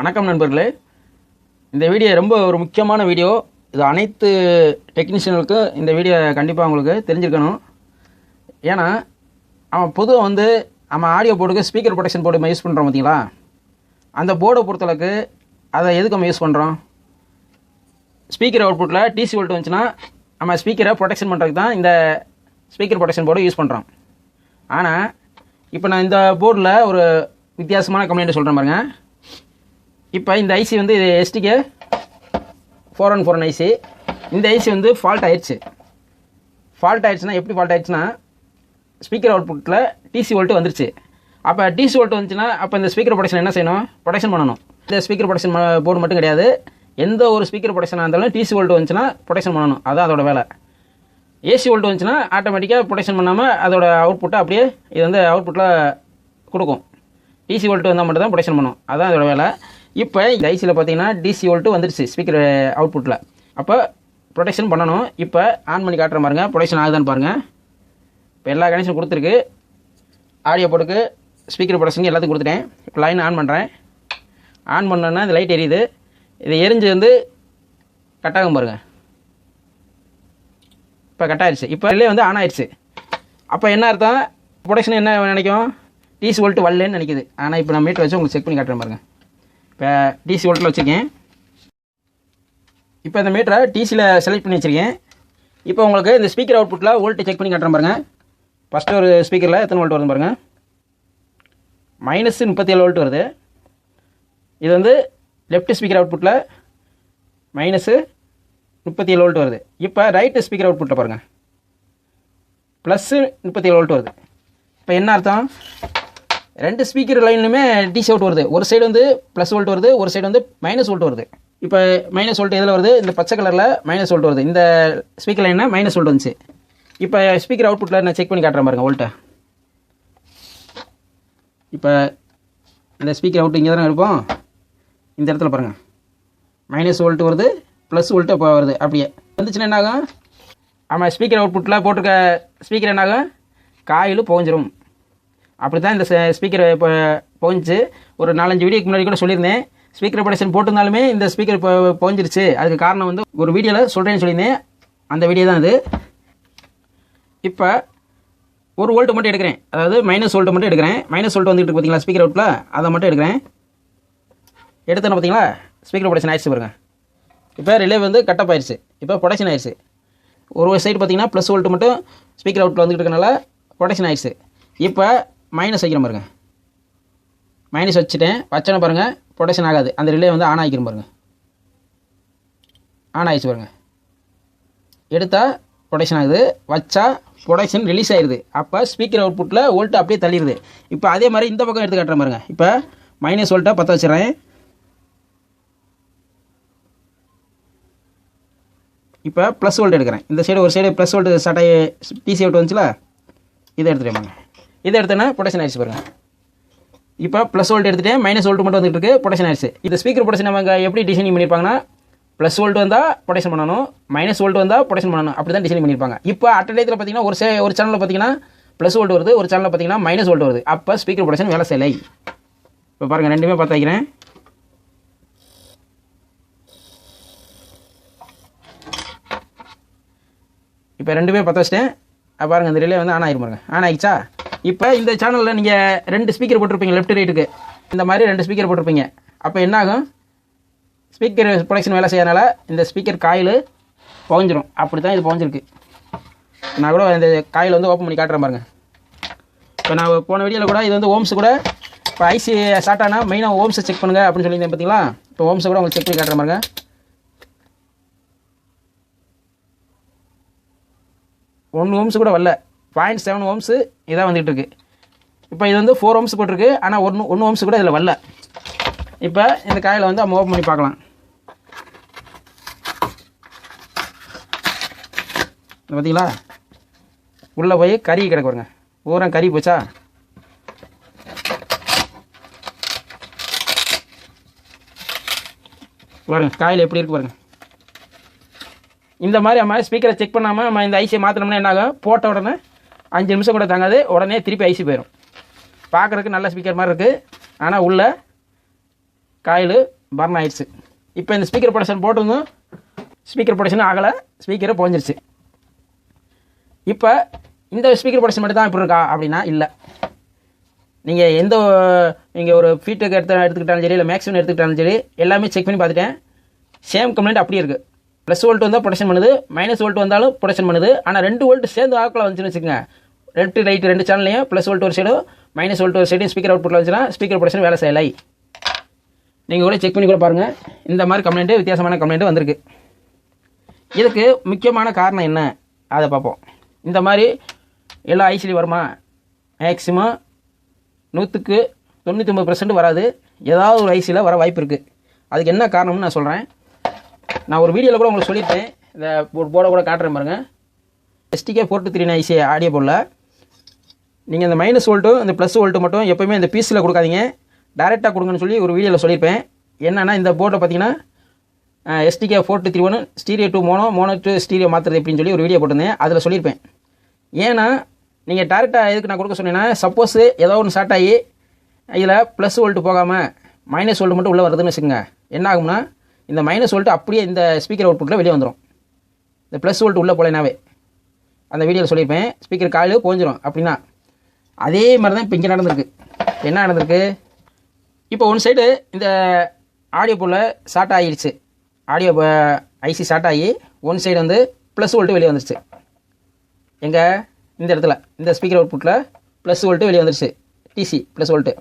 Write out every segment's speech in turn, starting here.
வணக்கம் நண்பர்களே. இந்த வீடியோ ரொம்ப ஒரு முக்கியமான வீடியோ. இது அனைத்து டெக்னீஷியனுக்கும் இந்த வீடியோ கண்டிப்பாக உங்களுக்கு தெரிஞ்சிருக்கணும். ஏன்னா அவன் பொதுவாக நம்ம ஆடியோ போர்டுக்கு ஸ்பீக்கர் ப்ரொடெக்ஷன் போர்டு யூஸ் பண்ணுறோம் பார்த்தீங்களா, அந்த போர்டை பொறுத்தளவுக்கு அதை எதுக்கு நம்ம யூஸ் பண்ணுறோம்? ஸ்பீக்கர் அவுட்புட்டில் டிசி வோல்ட் வந்துச்சுன்னா நம்ம ஸ்பீக்கரை ப்ரொடெக்ஷன் பண்ணுறதுக்கு தான் இந்த ஸ்பீக்கர் ப்ரொடெக்ஷன் போர்டு யூஸ் பண்ணுறோம். ஆனால் இப்போ நான் இந்த போர்டில் ஒரு வித்தியாசமான கம்ப்ளைண்ட் சொல்கிறேன் பாருங்க. இப்போ இந்த ஐசி இது STK4141 ஐசி. இந்த ஐசி ஃபால்ட் ஆயிடுச்சு. ஃபால்ட் ஆயிடுச்சுன்னா எப்படி ஃபால்ட் ஆயிடுச்சுன்னா, ஸ்பீக்கர் அவுட்புட்டில் டிசி வோல்ட் வந்துருச்சு. அப்போ டிசி வோல்ட் வந்துச்சுன்னா அப்போ இந்த ஸ்பீக்கர் ப்ரொடெக்ஷன் என்ன செய்யணும்? ப்ரொடெக்ஷன் பண்ணணும். இந்த ஸ்பீக்கர் ப்ரொடெக்ஷன் போர்டு மட்டும் கிடையாது, எந்த ஒரு ஸ்பீக்கர் ப்ரொடெக்ஷனாக இருந்தாலும் டிசி வோல்ட் வந்துச்சுன்னா ப்ரொடெக்ஷன் பண்ணணும். அதுதான் அதோட வேலை. ஏசி வோல்ட் வந்துச்சுன்னா ஆட்டோமேட்டிக்காக ப்ரொடெக்ஷன் பண்ணாமல் அதோட அவுட்புட்டை அப்படியே இது அவுட்புட்டில் கொடுக்கும். டிசி வோல்ட் வந்தால் மட்டும் தான் ப்ரொடெக்ஷன் பண்ணும். அதுதான் அதோட வேலை. இப்போ இந்த ஐசியில் பார்த்தீங்கன்னா டிசி வோல்ட் வந்துருச்சு ஸ்பீக்கர் அவுட்புட்டில். அப்போ ப்ரொடெக்ஷன் பண்ணணும். இப்போ ஆன் பண்ணி காட்டுற பாருங்க, ப்ரொடெக்ஷன் ஆகுதான்னு பாருங்கள். இப்போ எல்லா கனெக்ஷனும் கொடுத்துருக்கு. ஆடியோ போர்டுக்கு ஸ்பீக்கர் ப்ரொடெக்ஷனுக்கு எல்லாத்தையும் கொடுத்துட்டேன். இப்போ லைன் ஆன் பண்ணுறேன். ஆன் பண்ணோன்னா இந்த லைட் எரியுது. இது எரிஞ்சு கட் ஆகும் பாருங்கள். இப்போ கட் ஆயிடுச்சு. இப்போ ரிலே ஆன் ஆயிடுச்சு. அப்போ என்ன அர்த்தம்? ப்ரொடெக்ஷன் என்ன நினைக்கும்? டிசி வோல்ட் வரலன்னு நினைக்குது. ஆனால் இப்போ நான் மீட்டர் வச்சு உங்களுக்கு செக் பண்ணி காட்டுறேன் பாருங்கள். இப்போ டிசி வோல்ட்டில் வச்சுருக்கேன். இப்போ இந்த மீட்டரை டிசியில் செலக்ட் பண்ணி வச்சுருக்கேன். இப்போ உங்களுக்கு இந்த ஸ்பீக்கர் அவுட்புட்டில் வோல்ட்டு செக் பண்ணி காட்டுறேன் பாருங்கள். ஃபஸ்ட்டு ஒரு ஸ்பீக்கரில் எத்தனை வோல்ட் வருது பாருங்கள். -37 வோல்ட் வருது. இது லெஃப்ட் ஸ்பீக்கர் அவுட்புட்டில் -37 வோல்ட் வருது. இப்போ ரைட்டு ஸ்பீக்கர் அவுட்புட்டில் பாருங்கள், +37 வோல்ட் வருது. இப்போ என்ன அர்த்தம்? ரெண்டு ஸ்பீக்கர் லைன்லையுமே டிசி அவுட் வருது. ஒரு சைடு ப்ளஸ் வோல்ட் வருது, ஒரு சைடு மைனஸ் வோல்ட் வருது. இப்போ மைனஸ் வோல்ட் எதில் வருது? இந்த பச்சை கலரில் மைனஸ் வோல்ட் வருது. இந்த ஸ்பீக்கர் லைனில் மைனஸ் வோல்ட் வந்துச்சு. இப்போ ஸ்பீக்கர் அவுட்புட்டில் நான் செக் பண்ணி காட்டுறேன் பாருங்கள் வோல்ட்டை. இப்போ இந்த ஸ்பீக்கர் அவுட் இங்கே தானே இருப்போம். இந்த இடத்துல பாருங்கள், மைனஸ் வோல்ட் வருது, ப்ளஸ் வோல்ட்டு இப்போ வருது. அப்படியே வந்துச்சுன்னா என்ன ஆகும்? ஆமாம், ஸ்பீக்கர் அவுட்புட்டில் போட்டிருக்க ஸ்பீக்கர் என்ன ஆகும்? காயில் புகஞ்சிரும். அப்படி தான் இந்த ஸ்பீக்கர் இப்போ புகஞ்சிச்சு. ஒரு 4-5 வீடியோக்கு முன்னாடி கூட சொல்லியிருந்தேன், ஸ்பீக்கர் ப்ரொடெக்ஷன் போட்டிருந்தாலுமே இந்த ஸ்பீக்கர் இப்போ புகஞ்சிருச்சு. அதுக்கு காரணம் ஒரு வீடியோவில் சொல்கிறேன்னு சொல்லியிருந்தேன். அந்த வீடியோ தான் அது. இப்போ ஒரு வோல்ட்டு மட்டும் எடுக்கிறேன், அதாவது மைனஸ் வோல்ட்டு மட்டும் எடுக்கிறேன். மைனஸ் வோல்ட் வந்துட்டு பார்த்தீங்களா ஸ்பீக்கர் அவுட்டில், அதை மட்டும் எடுக்கிறேன். எடுத்தோன்னு பார்த்தீங்களா ஸ்பீக்கர் ப்ரொடெக்ஷன் ஆயிடுச்சு பாருங்க. இப்போ ரிலே கட்டப் ஆயிடுச்சு. இப்போ ப்ரொடெக்ஷன் ஆயிடுச்சு. ஒரு சைடு பார்த்தீங்கன்னா ப்ளஸ் வோல்ட்டு மட்டும் ஸ்பீக்கர் அவுட்டில் வந்துட்டு இருக்கனால ப்ரொடெக்ஷன் ஆயிடுச்சு. இப்போ மைனஸ் வைக்கிறேன் பாருங்கள். மைனஸ் வச்சோன்னு பாருங்கள் ப்ரொடெக்ஷன் ஆகாது. அந்த ரிலே ஆன் ஆகிக்கிறோம் பாருங்கள். ஆன் ஆகிடுச்சு பாருங்கள். எடுத்தால் ப்ரொடெக்ஷன் ஆகுது, வச்சா ப்ரொடெக்ஷன் ரிலீஸ் ஆயிடுது. அப்போ ஸ்பீக்கர் அவுட்புட்டில் வோல்ட்டு அப்படியே தள்ளிடுது. இப்போ அதே மாதிரி இந்த பக்கம் எடுத்து காட்டுறேன் பாருங்கள். இப்போ மைனஸ் வோல்ட்டை பற்ற வச்சுறேன். இப்போ ப்ளஸ் வோல்ட் எடுக்கிறேன். இந்த சைடு ஒரு சைடு ப்ளஸ் வோல்ட் ஸ்டார்ட் ஆகி டிசி அவுட் வந்துச்சுல, இதை எடுத்துட்டேன். இதை எடுத்தோன்னா ப்ரொடெக்ஷன் ஆயிடுச்சு பாருங்கள். இப்போ ப்ளஸ் வோல்ட் எடுத்துகிட்டேன், மைனஸ் வோல்ட் மட்டும் வந்துட்டு இருக்கு, ப்ரொடெக்ஷன் ஆயிடுச்சு. இந்த ஸ்பீக்கர் ப்ரொடெக்ஷன் நம்ம எப்படி டிசைன் பண்ணியிருப்பாங்கன்னா, ப்ளஸ் வோல்ட் வந்தால் ப்ரொடெக்ஷன் பண்ணணும், மைனஸ் வோல்ட் வந்தால் ப்ரொடெக்ஷன் பண்ணணும். அப்படி தான் டிசைன் பண்ணியிருப்பாங்க. இப்போ அட் டயத்தில் பார்த்தீங்கன்னா ஒரு சேனலில் பார்த்தீங்கன்னா ப்ளஸ் வோல்ட் வருது, ஒரு சேனலில் பார்த்தீங்கன்னா மைனஸ் வோல்ட் வருது. அப்போ ஸ்பீக்கர் ப்ரொடெக்ஷன் வேலை செய்யலை. இப்போ பாருங்கள், ரெண்டுமே பார்த்து வைக்கிறேன். இப்போ ரெண்டுமே பற்ற வச்சிட்டேன். பாருங்கள், இந்த ரிலே ஆன் ஆகிரும் பாருங்க. ஆன் ஆகிடுச்சா? இப்போ இந்த சேனலில் நீங்கள் 2 ஸ்பீக்கர் போட்டிருப்பீங்க, லெஃப்ட் ரைட்டுக்கு இந்த மாதிரி 2 ஸ்பீக்கர் போட்டிருப்பீங்க. அப்போ என்ன ஆகும்? ஸ்பீக்கர் ப்ரொடெக்ஷன் வேலை செய்யறதுனால இந்த ஸ்பீக்கர் காயில் புகஞ்சிரும். அப்படி தான் இது புகஞ்சிருக்கு. நான் கூட இந்த காயில் ஓப்பன் பண்ணி காட்டுறேன் பாருங்கள். இப்போ நான் போன வீடியோவில் கூட இது ஓம்ஸ் கூட, இப்போ ஐசி ஸ்டார்ட் ஆனால் மெயினாக ஓம்ஸை செக் பண்ணுங்கள் அப்படின்னு சொல்லியிருந்தேன் பார்த்தீங்களா. இப்போ ஓம்ஸை கூட உங்களுக்கு செக் பண்ணி காட்டுறேன் பாருங்கள். 1 ஓம்ஸ் கூட வரல, 0.7 ஓம்ஸு இதான் வந்துகிட்டு இருக்கு. இப்போ இது 4 ஓம்ஸ் போட்டிருக்கு, ஆனால் 1 ஓம்ஸ் கூட இதில் வரல. இப்போ இந்த காயில் நம்ம ஓப்பன் பண்ணி பார்க்கலாம். பார்த்தீங்களா, உள்ளே போய் கறி கிடக்கு பாருங்க. பூரா கறி போச்சா? பாருங்க காயில் எப்படி இருக்கு பாருங்க. இந்த மாதிரி நம்ம ஸ்பீக்கரை செக் பண்ணாமல் நம்ம இந்த ஐசியை மாற்றினோம்னா என்ன ஆகும்? போட்ட உடனே 5 நிமிஷம் கூட தாங்காது, உடனே திருப்பி ஐசி போயிடும். பார்க்குறதுக்கு நல்ல ஸ்பீக்கர் மாதிரி இருக்குது, ஆனால் உள்ள காயில் பர்ன் ஆயிடுச்சு. இப்போ இந்த ஸ்பீக்கர் ப்ரொடக்ஷன் போட்டிருந்தோம், ஸ்பீக்கர் ப்ரொடக்ஷன் ஆகலை, ஸ்பீக்கரை போஞ்சிருச்சு. இப்போ இந்த ஸ்பீக்கர் ப்ரொடக்ஷன் மட்டும் தான் இப்படி இருக்கா அப்படின்னா இல்லை. நீங்கள் ஒரு ஃபீட்டுக்கு எடுத்துக்கிட்டாலும் சரி, இல்லை மேக்ஸிமம் எடுத்துக்கிட்டாலும் சரி, எல்லாமே செக் பண்ணி பார்த்துட்டேன். சேம் கம்ப்ளைண்ட் அப்படியே இருக்குது. ப்ளஸ் வோல்ட் வந்தால் ப்ரொடக்ஷன் பண்ணுது, மைனஸ் வோல்ட் வந்தாலும் ப்ரொடக்ஷன் பண்ணுது. ஆனால் 2 வோல்ட் சேர்ந்து ஆக்கில் வந்துச்சுன்னு வச்சுக்கோங்க, லெஃப்ட் ரைட் 2 சேனல்லையும் ப்ளஸ் வோல்ட் ஒரு சைடும் மைனஸ் வோல்ட் ஒரு சைடும் ஸ்பீக்கர் அவுட்புட்டில் வந்துச்சுன்னா ஸ்பீக்கர் ப்ரொடக்ஷன் வேலை செய்யலை. நீங்கள் கூட செக் பண்ணி கூட பாருங்கள். இந்த மாதிரி கம்ப்ளைண்ட்டு, வித்தியாசமான கம்ப்ளைண்ட்டு வந்திருக்கு. இதுக்கு முக்கியமான காரணம் என்ன அதை பார்ப்போம். இந்த மாதிரி எல்லா ஐசிலையும் வருமா? மேக்ஸிமம் 100க்கு 99% வராது. ஏதாவது ஒரு ஐசியில் வர வாய்ப்பு இருக்குது. அதுக்கு என்ன காரணம்னு நான் சொல்கிறேன். நான் ஒரு வீடியோவில் கூட உங்களுக்கு சொல்லியிருப்பேன். இந்த போர்டை கூட காட்டுறேன் பாருங்கள். STK4141 ஐசி ஆடியோ போர்டில் நீங்கள் இந்த மைனஸ் வோல்ட்டும் இந்த ப்ளஸ் வோல்ட்டு மட்டும் எப்போயுமே இந்த பீஸில் கொடுக்காதீங்க, டைரெக்டாக கொடுங்கன்னு சொல்லி ஒரு வீடியோவில் சொல்லியிருப்பேன். என்னென்னா இந்த போர்டில் பார்த்தீங்கன்னா STK4141 stereo to mono to stereo மாற்றுறது எப்படின்னு சொல்லி ஒரு வீடியோ போட்டிருந்தேன். அதில் சொல்லியிருப்பேன். ஏன்னா நீங்கள் டேரெக்டாக எதுக்கு நான் கொடுக்க சொன்னேன்னா, சப்போஸ் ஏதோ ஒன்று ஸ்டார்ட் ஆகி இதில் ப்ளஸ் வோல்ட்டு போகாமல் மைனஸ் வோல்ட்டு மட்டும் உள்ளே வருதுன்னு வச்சுக்கோங்க, என்ன ஆகும்னா இந்த மைனஸ் வோல்ட்டு அப்படியே இந்த ஸ்பீக்கர் அவுட்புட்டில் வெளியே வந்துடும். இந்த ப்ளஸ் வோல்ட்டு உள்ளே போலேனாவே அந்த வீடியோவில் சொல்லியிருப்பேன், ஸ்பீக்கர் காயில் போஞ்சிடும். அப்படின்னா அதே மாதிரி தான் இப்போ இங்கே நடந்திருக்கு. என்ன நடந்திருக்கு? இப்போ ஒன் சைடு இந்த ஆடியோ போர்டில் ஷார்ட் ஆகிடுச்சு. ஆடியோ ஐசி ஷார்ட் ஆகி ஒன் சைடு வந்து ப்ளஸ் வோல்ட்டு வெளியே வந்துருச்சு. எங்கே? இந்த இடத்துல இந்த ஸ்பீக்கர் அவுட்புட்டில் ப்ளஸ் வோல்ட்டு வெளியே வந்துருச்சு. டிசி ப்ளஸ் வோல்ட்டு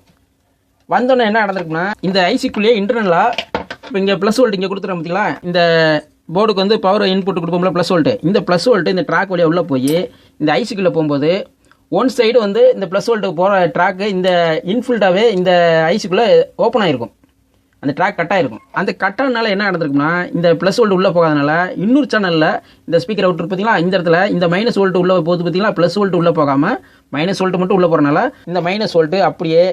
வந்தோன்னே என்ன நடந்திருக்குன்னா, இந்த ஐசிக்குள்ளேயே இன்டர்னலாக இப்போ இங்கே ப்ளஸ் வோல்ட் இங்கே கொடுத்துறோம் பார்த்தீங்களா, இந்த போர்டுக்கு வந்து பவர் இன்புட் கொடுப்போம்ல ப்ளஸ் வோல்ட்டு, இந்த ப்ளஸ் வோல்ட்டு இந்த ட்ராக் வழியாக உள்ளே போய் இந்த ஐசிக்குள்ளே போகும்போது ஒன் சைடு வந்து இந்த ப்ளஸ் வோல்ட்டுக்கு போகிற ட்ராக்கு இந்த இன்ஃபில்டாகவே இந்த ஐசிக்குள்ளே ஓப்பன் ஆகிருக்கும். அந்த ட்ராக் கட் ஆகிருக்கும். அந்த கட்டானால என்ன நடந்திருக்குன்னா, இந்த ப்ளஸ் வோல்ட் உள்ளே போகாதனால இன்னொரு சேனலில் இந்த ஸ்பீக்கர் அவுட் பார்த்தீங்களா, இந்த இடத்துல இந்த மைனஸ் வோல்ட் உள்ளே போகுது பார்த்தீங்களா, ப்ளஸ் வோல்ட் உள்ளே போகாமல் மைனஸ் வோல்ட் மட்டும் உள்ளே போகிறனால இந்த மைனஸ் வோல்ட்டு அப்படியே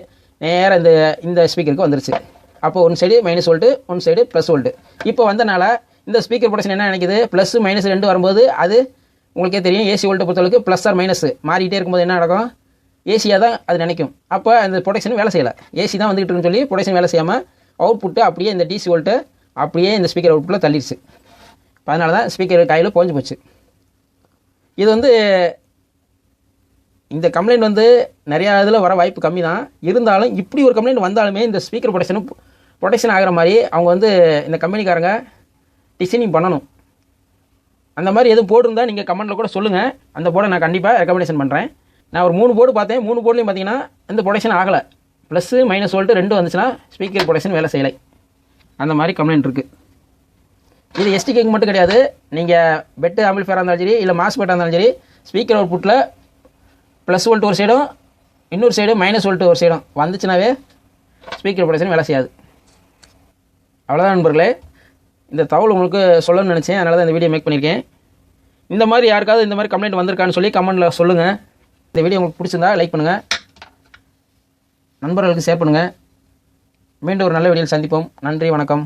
நேராக இந்த ஸ்பீக்கருக்கு வந்துருச்சு. அப்போ one side minus volt, one side plus volt. இப்போ வந்தனால இந்த ஸ்பீக்கர் ப்ரொடக்ஷன் என்ன நினைக்குது, ப்ளஸ் மைனஸ் 2 வரும்போது அது உங்களுக்கே தெரியும், ஏசி வோல்ட்டை பொறுத்தளவுக்கு ப்ளஸ் ஆர் மைனஸ் மாறிக்கிட்டே இருக்கும்போது என்ன நடக்கும், ஏசியாக தான் அது நினைக்கும். அப்போ அந்த ப்ரொடக்ஷன் வேலை செய்யலை, ஏசி தான் வந்துகிட்டு இருக்குன்னு சொல்லி ப்ரொடக்ஷன் வேலை செய்யாமல் அவுட்புட்டு அப்படியே இந்த டிசி வோல்ட்டு அப்படியே இந்த ஸ்பீக்கர் அவுட்புட்டில் தள்ளிடுச்சு. அதனால தான் ஸ்பீக்கர் காயில் போஞ்சு போச்சு. இது வந்து இந்த கம்ப்ளைண்ட் வந்து நிறையா இதில் வர வாய்ப்பு கம்மி தான். இருந்தாலும் இப்படி ஒரு கம்ப்ளைண்ட் வந்தாலுமே இந்த ஸ்பீக்கர் ப்ரொடக்ஷன் ஆகிற மாதிரி அவங்க வந்து இந்த கம்பெனிக்காரங்க டிசைனிங் பண்ணணும். அந்த மாதிரி எதுவும் போர்டு இருந்தால் நீங்கள் கமெண்ட்டில் கூட சொல்லுங்கள். அந்த போர்டை நான் கண்டிப்பாக ரெக்கமெண்டேஷன் பண்ணுறேன். நான் ஒரு 3 போர்டு பார்த்தேன். 3 போர்ட்லையும் பார்த்தீங்கன்னா இந்த ப்ரொடக்ஷன் ஆகலை. ப்ளஸ்ஸு மைனஸ் வோல்ட்டு 2 வந்துச்சுன்னா ஸ்பீக்கர் ப்ரொடக்ஷன் வேலை செய்யலை. அந்த மாதிரி கம்ப்ளைண்ட் இருக்குது. இது STKக்கு மட்டும் கிடையாது. நீங்கள் பெட்டு ஆம்பிள்ஃபேராக இருந்தாலும் சரி, இல்லை மாஸ் பெட்டாக இருந்தாலும் சரி, ஸ்பீக்கர் அவுட்புட்டில் ப்ளஸ் வோல்ட் ஒரு சைடும் இன்னொரு சைடும் மைனஸ் வோல்ட் ஒரு சைடும் வந்துச்சுனாவே ஸ்பீக்கர் ப்ரொடக்ஷன் வேலை செய்யாது. அவ்வளோதான் நண்பர்களே. இந்த தகவல் உங்களுக்கு சொல்லணும்னு நினச்சேன், அதனால தான் இந்த வீடியோ மேக் பண்ணியிருக்கேன். இந்த மாதிரி யாருக்காவது இந்த மாதிரி கம்ப்ளைண்ட் வந்திருக்கான்னு சொல்லி கமெண்ட்டில் சொல்லுங்கள். இந்த வீடியோ உங்களுக்கு பிடிச்சிருந்தா லைக் பண்ணுங்கள், நண்பர்களுக்கு ஷேர் பண்ணுங்கள். மீண்டும் ஒரு நல்ல வீடியோவில் சந்திப்போம். நன்றி, வணக்கம்.